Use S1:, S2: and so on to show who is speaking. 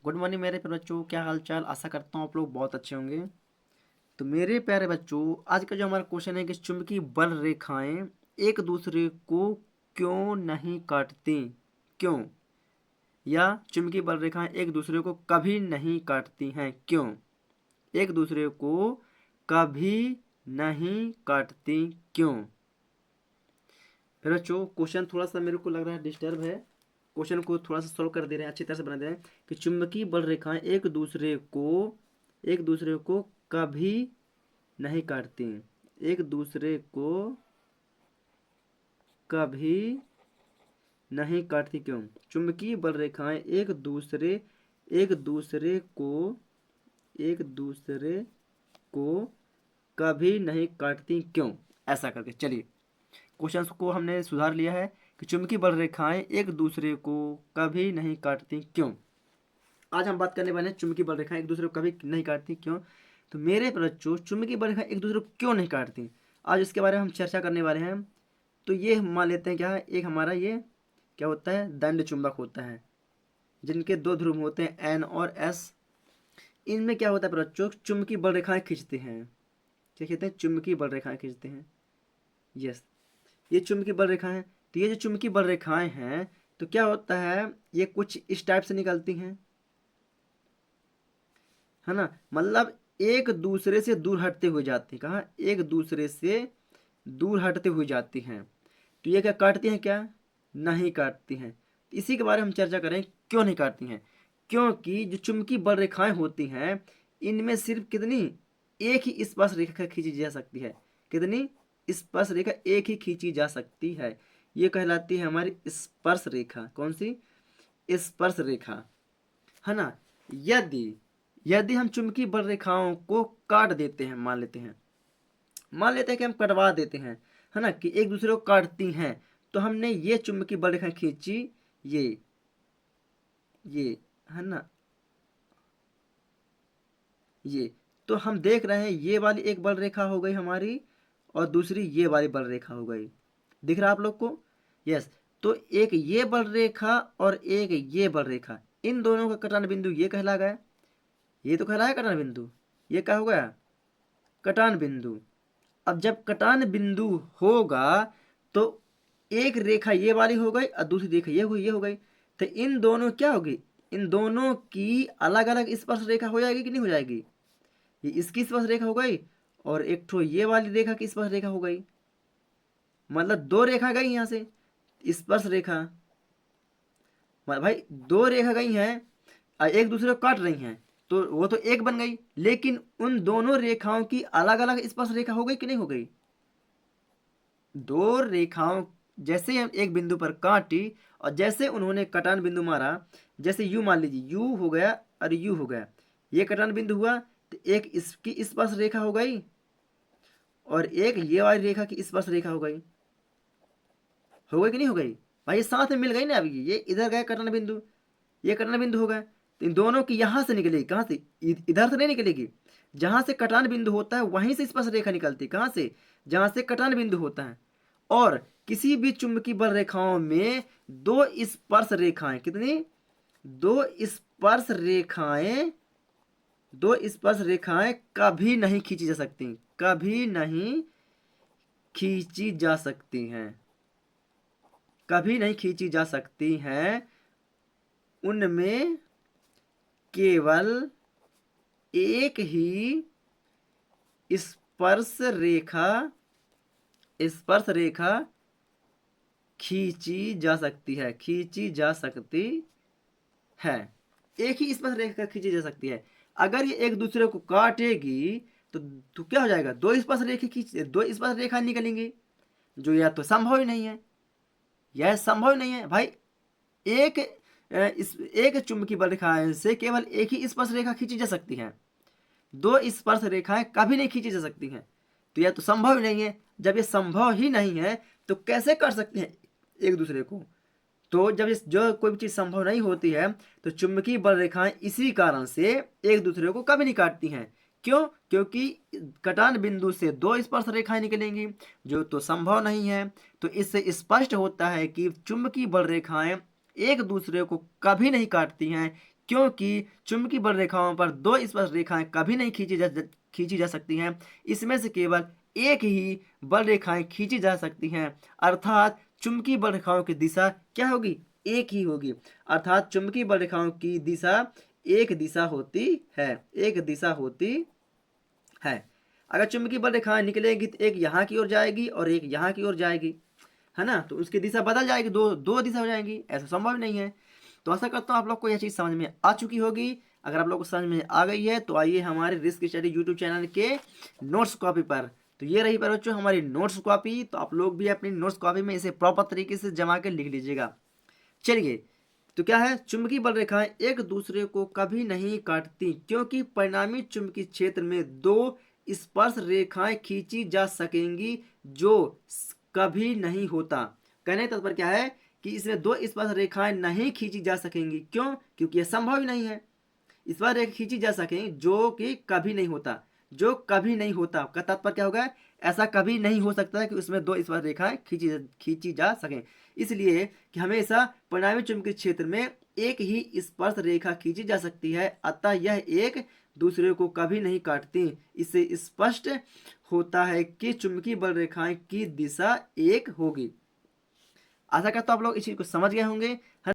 S1: Good morning मेरे प्यारे बच्चों, क्या हाल चाल। आशा करता हूँ आप लोग बहुत अच्छे होंगे। तो मेरे प्यारे बच्चों, आज का जो हमारा क्वेश्चन है कि चुंबकीय बल रेखाएं एक दूसरे को क्यों नहीं काटती, क्यों, या चुंबकीय बल रेखाएं एक दूसरे को कभी नहीं काटती हैं, क्यों, एक दूसरे को कभी नहीं काटती, क्यों। फिर बच्चों क्वेश्चन थोड़ा सा मेरे को लग रहा है डिस्टर्ब है। क्वेश्चन को थोड़ा सा सोल्व कर दे रहे हैं, अच्छी तरह से बना दे रहे हैं कि चुंबकीय बल रेखाएं एक दूसरे को कभी नहीं काटती, एक दूसरे को कभी नहीं काटती, क्यों। चुंबकीय बल रेखाएं एक दूसरे को एक दूसरे को कभी नहीं काटती, क्यों। ऐसा करके चलिए क्वेश्चन को हमने सुधार लिया है कि चुंबकीय बल रेखाएं एक दूसरे को कभी नहीं काटती, क्यों। आज हम बात करने वाले हैं चुंबकीय बल रेखाएं एक दूसरे को कभी नहीं काटती, क्यों। तो मेरे बच्चों, चुंबकीय बल रेखाएं एक दूसरे को क्यों नहीं काटती, आज इसके बारे में हम चर्चा करने वाले हैं। तो ये हम मान लेते हैं क्या है, एक हमारा ये क्या होता है, दंड चुंबक होता है, जिनके दो ध्रुव होते हैं एन और एस। इनमें क्या होता है बच्चों, चुंबकीय बल रेखाएं खींचते हैं, क्या कहते हैं, चुंबकीय बल रेखाएं खींचते हैं। यस, ये चुंबकीय बल रेखाएं हैं। तो ये जो चुंबकीय बल रेखाएं हैं, तो क्या होता है, ये कुछ इस टाइप से निकलती हैं, है ना। मतलब एक दूसरे से दूर हटते हुए जाती हैं, कहाँ, एक दूसरे से दूर हटते हुए जाती हैं। तो ये क्या काटती हैं, क्या नहीं काटती हैं। तो इसी के बारे में हम चर्चा करें क्यों नहीं काटती हैं। क्योंकि जो चुंबकीय बल रेखाएं होती हैं, इनमें सिर्फ कितनी, एक ही स्पर्श रेखा खींची जा सकती है। कितनी स्पर्श रेखा एक ही खींची जा सकती है, ये कहलाती है हमारी स्पर्श रेखा। कौन सी, स्पर्श रेखा, है ना। यदि यदि हम चुंबकीय बल रेखाओं को काट देते हैं, मान लेते हैं कि हम कटवा देते हैं, है ना, कि एक दूसरे को काटती हैं। तो हमने ये चुंबकीय बल रेखा खींची, ये है ना, ये, तो हम देख रहे हैं ये वाली एक बल रेखा हो गई हमारी, और दूसरी ये वाली बल रेखा हो गई। दिख रहा है आप लोग को। यस, तो एक ये बल रेखा और एक ये बल रेखा, इन दोनों का कटान बिंदु ये कहला गया। ये तो कहलाया कटान बिंदु, ये क्या हो गया, कटान बिंदु। अब जब कटान बिंदु होगा, तो एक रेखा ये वाली हो गई और दूसरी रेखा ये हो गई। तो इन दोनों क्या होगी, इन दोनों की अलग अलग स्पर्श रेखा हो जाएगी कि नहीं हो जाएगी। ये इसकी स्पर्श रेखा हो गई, और एक ठो ये वाली रेखा की स्पर्श रेखा हो गई। मतलब दो रेखा गई यहाँ से स्पर्श रेखा, मतलब भाई दो रेखा गई हैं और एक दूसरे को काट रही हैं, तो वो तो एक बन गई। लेकिन उन दोनों रेखाओं की अलग अलग स्पर्श रेखा हो गई कि नहीं हो गई। दो रेखाओं जैसे हम एक बिंदु पर काटी, और जैसे उन्होंने कटान बिंदु मारा, जैसे यू मान लीजिए, यू हो गया और यू हो गया, ये कटान बिंदु हुआ, तो एक इसकी स्पर्श रेखा हो गई और एक ये वाली रेखा की स्पर्श रेखा हो गई कि नहीं हो गई। भाई ये साथ में मिल गई ना। अभी ये इधर गया कटान बिंदु, ये कटान बिंदु हो गया, तो इन दोनों की यहां से निकलेगी, कहां से, इधर से नहीं निकलेगी। जहां से कटान बिंदु होता है वहीं से स्पर्श रेखा निकलती है, कहां से, जहां से कटान बिंदु होता है। और किसी भी चुंबकीय बल रेखाओं में दो स्पर्श रेखाएं, कितनी, दो स्पर्श रेखाएं दो स्पर्श रेखाएं कभी नहीं खींची जा सकती, कभी नहीं खींची जा सकती हैं, कभी नहीं खींची जा सकती हैं। उनमें केवल एक ही स्पर्श रेखा स्पर्श रेखा खींची जा सकती है, खींची जा सकती है। एक ही स्पर्श रेखा खींची जा सकती है। अगर ये एक दूसरे को काटेगी, तो क्या हो जाएगा, दो स्पर्श रेखा निकलेंगी, जो या तो संभव ही नहीं है, यह संभव नहीं है भाई। एक एक चुंबकीय बल रेखा से केवल एक ही स्पर्श रेखा खींची जा सकती है, दो स्पर्श रेखाएं कभी नहीं खींची जा सकती हैं। तो यह तो संभव ही नहीं है। जब ये संभव ही नहीं है, तो कैसे कर सकते हैं एक दूसरे को। तो जब इस जो कोई भी चीज संभव नहीं होती है, तो चुंबकीय बल रेखाएं इसी कारण से एक दूसरे को कभी नहीं काटती हैं। क्यों, क्योंकि कटान बिंदु से दो स्पर्श रेखाएं निकलेंगी, जो तो संभव नहीं है। तो इससे स्पष्ट होता है कि चुंबकीय बल रेखाएं एक दूसरे को कभी नहीं काटती हैं। क्योंकि चुंबकीय बल रेखाओं पर दो स्पर्श रेखाएं कभी नहीं खींची जा सकती हैं। इसमें से केवल एक ही बल रेखाएं खींची जा सकती हैं, अर्थात चुंबकीय बल रेखाओं की दिशा क्या होगी? एक ही होगी। अर्थात चुंबकीय बल रेखाओं की दिशा एक दिशा होती है, एक दिशा होती है। अगर चुंबकीय बल रेखाएं निकलेगी तो एक यहाँ की ओर जाएगी और एक यहाँ की ओर जाएगी, है ना, तो उसकी दिशा बदल जाएगी, दो दो दिशा हो जाएंगी, ऐसा संभव नहीं है। तो आशा करता हूँ आप लोग को यह चीज़ समझ में आ चुकी होगी। अगर आप लोग को समझ में आ गई है तो आइए हमारे रिस्क स्टडी यूट्यूब चैनल के नोट्स कॉपी पर। तो ये रही पर बच्चों हमारी नोट्स कॉपी। तो आप लोग भी अपनी नोट्स कॉपी में इसे प्रॉपर तरीके से जमा के लिख लीजिएगा। चलिए, तो क्या है, चुंबकीय बल रेखाएं एक दूसरे को कभी नहीं काटती, क्योंकि परिणामी चुंबकीय क्षेत्र में दो स्पर्श रेखाएं खींची जा सकेंगी, जो कभी नहीं होता। कहने का तात्पर्य क्या है कि इसमें दो स्पर्श रेखाएं नहीं खींची जा सकेंगी। क्यों? क्योंकि यह संभव ही नहीं है। स्पर्श रेखा खींची जा सकेंगी जो कि कभी नहीं होता, जो कभी नहीं होता का तात्पर्य क्या होगा? ऐसा कभी नहीं हो सकता है कि उसमें दो स्पर्श रेखाएं खींची जा सकें। इसलिए कि हमेशा परिणामी चुंबकीय क्षेत्र में एक ही स्पर्श रेखा खींची जा सकती है, अतः यह एक दूसरे को कभी नहीं काटती। इससे स्पष्ट होता है कि चुंबकीय बल रेखाएं की दिशा एक होगी। आशा करता हूं आप लोग इस चीज को समझ गए होंगे।